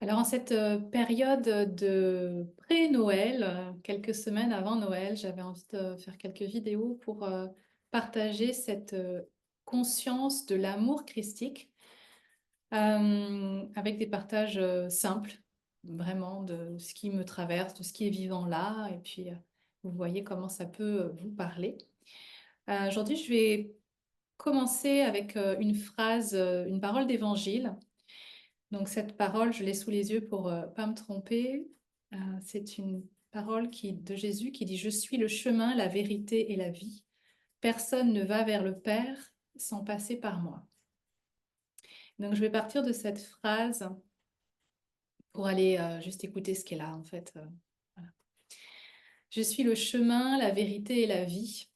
Alors, en cette période de pré-Noël, quelques semaines avant Noël, j'avais envie de faire quelques vidéos pour partager cette conscience de l'amour christique avec des partages simples, vraiment de ce qui me traverse, de ce qui est vivant là, et puis vous voyez comment ça peut vous parler. Aujourd'hui, je vais commencer avec une phrase, une parole d'évangile. Donc cette parole, je l'ai sous les yeux pour pas me tromper. C'est une parole de Jésus qui dit: Je suis le chemin, la vérité et la vie. Personne ne va vers le Père sans passer par moi. Donc je vais partir de cette phrase pour aller juste écouter ce qu'elle a en fait. Voilà. Je suis le chemin, la vérité et la vie.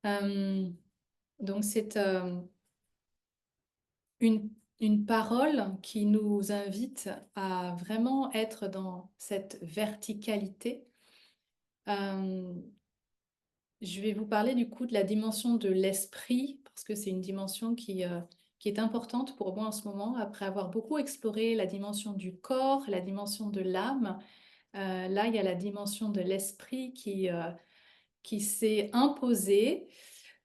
Euh, donc c'est une, une parole qui nous invite à vraiment être dans cette verticalité. Euh, Je vais vous parler du coup de la dimension de l'esprit, parce que c'est une dimension qui est importante pour moi en ce moment, après avoir beaucoup exploré la dimension du corps, la dimension de l'âme. Là, il y a la dimension de l'esprit qui s'est imposée,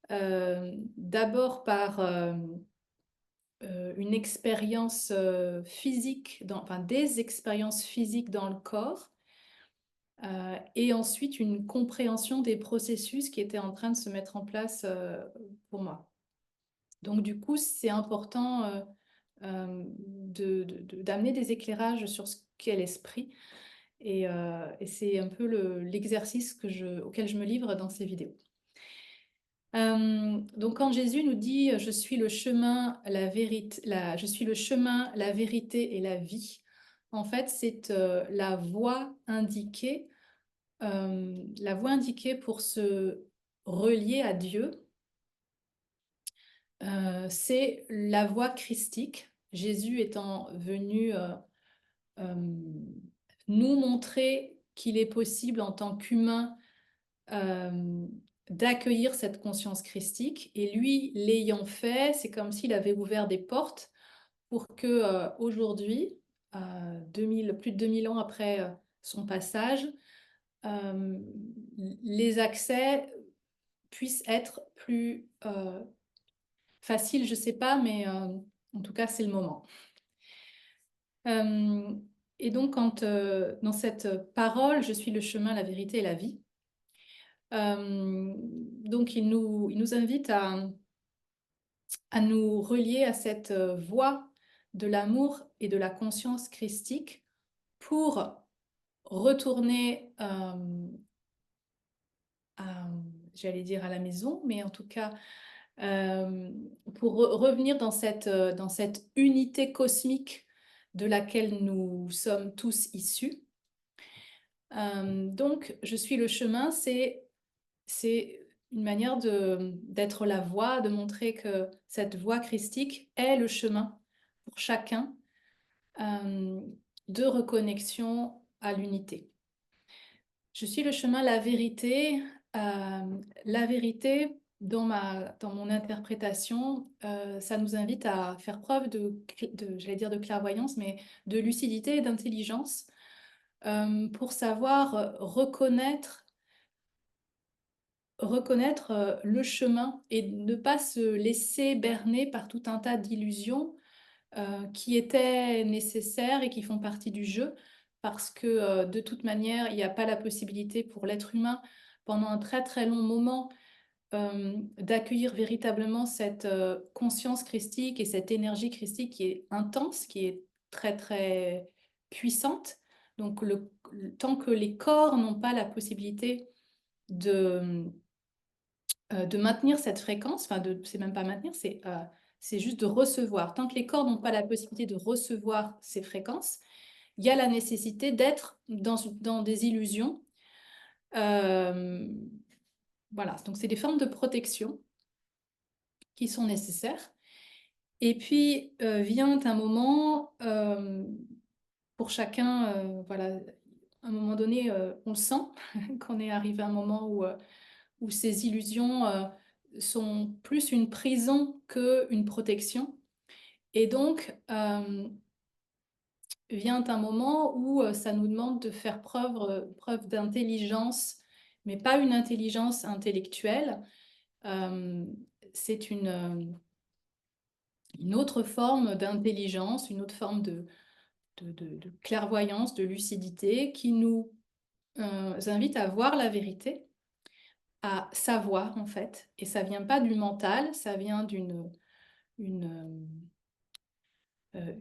d'abord par une expérience physique, enfin des expériences physiques dans le corps, et ensuite une compréhension des processus qui étaient en train de se mettre en place pour moi. Donc du coup, c'est important d'amener des éclairages sur ce qu'est l'esprit, et c'est un peu l'exercice auquel je me livre dans ces vidéos. Donc quand Jésus nous dit je suis le chemin, la vérité, je suis le chemin, la vérité et la vie, en fait c'est la voie indiquée pour se relier à Dieu, c'est la voie christique. Jésus étant venu euh, nous montrer qu'il est possible en tant qu'humain euh, d'accueillir cette conscience christique. Et lui, l'ayant fait, c'est comme s'il avait ouvert des portes pour que aujourd'hui, plus de 2000 ans après son passage, euh, les accès puissent être plus faciles, je ne sais pas, mais en tout cas, c'est le moment. Euh, et donc, dans cette parole, je suis le chemin, la vérité et la vie, donc il nous invite à nous relier à cette voie de l'amour et de la conscience christique pour retourner à, j'allais dire à la maison, mais en tout cas euh, pour revenir dans cette unité cosmique de laquelle nous sommes tous issus. Donc, je suis le chemin, c'est une manière d'être la voie, de montrer que cette voie christique est le chemin pour chacun euh, de reconnexion à l'unité. Je suis le chemin, la vérité. La vérité, dans mon interprétation, ça nous invite à faire preuve j'allais dire de clairvoyance, mais de lucidité et d'intelligence pour savoir reconnaître le chemin et ne pas se laisser berner par tout un tas d'illusions qui étaient nécessaires et qui font partie du jeu, parce que de toute manière, il n'y a pas la possibilité pour l'être humain pendant un très très long moment d'accueillir véritablement cette conscience christique et cette énergie christique qui est intense, qui est très très puissante. Donc tant que les corps n'ont pas la possibilité de maintenir cette fréquence, enfin, c'est même pas maintenir, c'est juste de recevoir. Tant que les corps n'ont pas la possibilité de recevoir ces fréquences, il y a la nécessité d'être dans des illusions. Euh, voilà, donc c'est des formes de protection qui sont nécessaires. Et puis vient un moment, pour chacun, voilà, à un moment donné, on le sent, qu'on est arrivé à un moment où ces illusions sont plus une prison qu'une protection. Et donc, vient un moment où ça nous demande de faire preuve d'intelligence, mais pas une intelligence intellectuelle. C'est une autre forme d'intelligence, une autre forme de clairvoyance, de lucidité qui nous invite à voir la vérité, à savoir en fait. Et ça vient pas du mental, ça vient une, euh,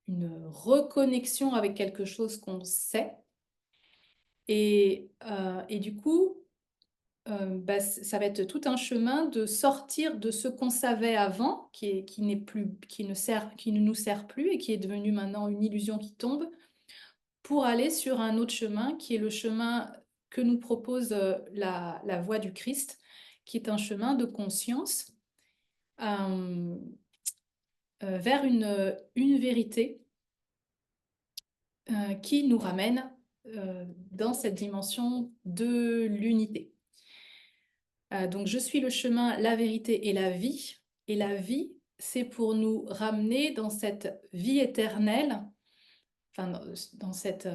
une reconnexion avec quelque chose qu'on sait. Et du coup, bah, ça va être tout un chemin de sortir de ce qu'on savait avant, qui n'est plus, qui ne nous sert plus et qui est devenu maintenant une illusion qui tombe, pour aller sur un autre chemin qui est le chemin que nous propose la voie du Christ, qui est un chemin de conscience euh, vers une vérité qui nous ramène dans cette dimension de l'unité. Donc, je suis le chemin, la vérité et la vie. Et la vie, c'est pour nous ramener dans cette vie éternelle, enfin, dans cette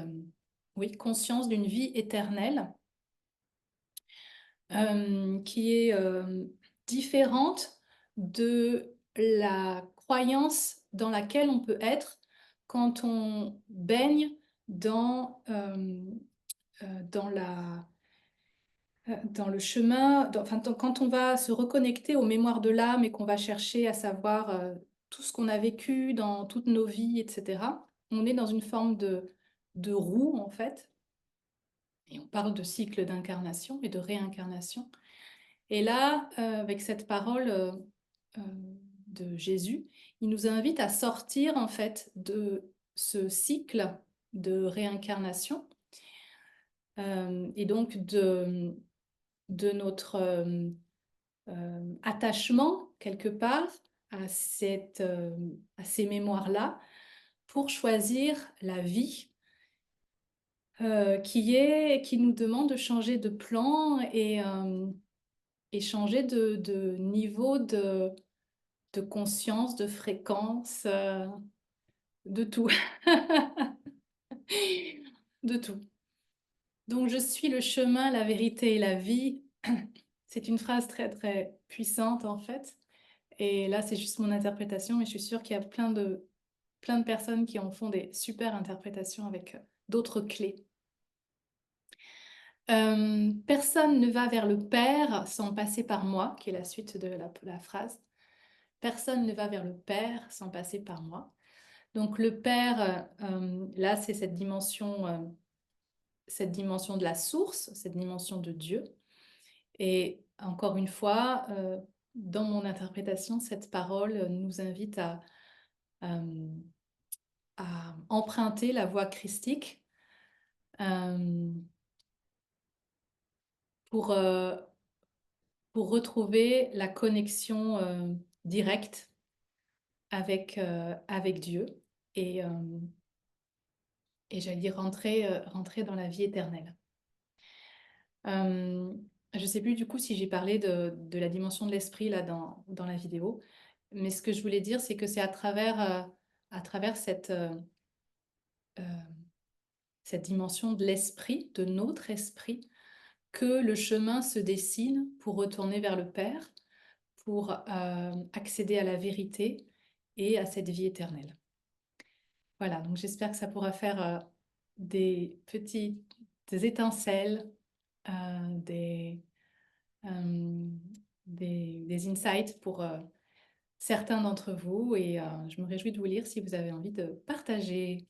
oui, conscience d'une vie éternelle qui est différente de la croyance dans laquelle on peut être quand on baigne dans dans le chemin, quand on va se reconnecter aux mémoires de l'âme et qu'on va chercher à savoir tout ce qu'on a vécu dans toutes nos vies, etc., on est dans une forme de roue, en fait. Et on parle de cycle d'incarnation et de réincarnation. Et là, avec cette parole euh, de Jésus, il nous invite à sortir, en fait, de ce cycle de réincarnation et donc de notre attachement quelque part à ces mémoires-là pour choisir la vie qui nous demande de changer de plan et changer de niveau de conscience, de fréquence, de tout. De tout. Donc, je suis le chemin, la vérité et la vie. C'est une phrase très, très puissante en fait. Et là, c'est juste mon interprétation, mais je suis sûre qu'il y a plein de personnes qui en font des super interprétations avec d'autres clés. Personne ne va vers le Père sans passer par moi, qui est la suite de la phrase. Personne ne va vers le Père sans passer par moi. Donc le Père, là, c'est cette dimension de la source, cette dimension de Dieu. Et encore une fois, dans mon interprétation, cette parole nous invite euh, à emprunter la voie christique euh, pour, euh, pour retrouver la connexion directe avec Dieu et, euh, et j'allais dire rentrer dans la vie éternelle. Euh, je ne sais plus du coup si j'ai parlé de la dimension de l'esprit là dans la vidéo, mais ce que je voulais dire, c'est que c'est à travers euh, cette dimension de l'esprit, de notre esprit, que le chemin se dessine pour retourner vers le Père, pour accéder à la vérité et à cette vie éternelle. Voilà, donc j'espère que ça pourra faire des petites étincelles, euh, des, euh, des insights pour certains d'entre vous et je me réjouis de vous lire si vous avez envie de partager.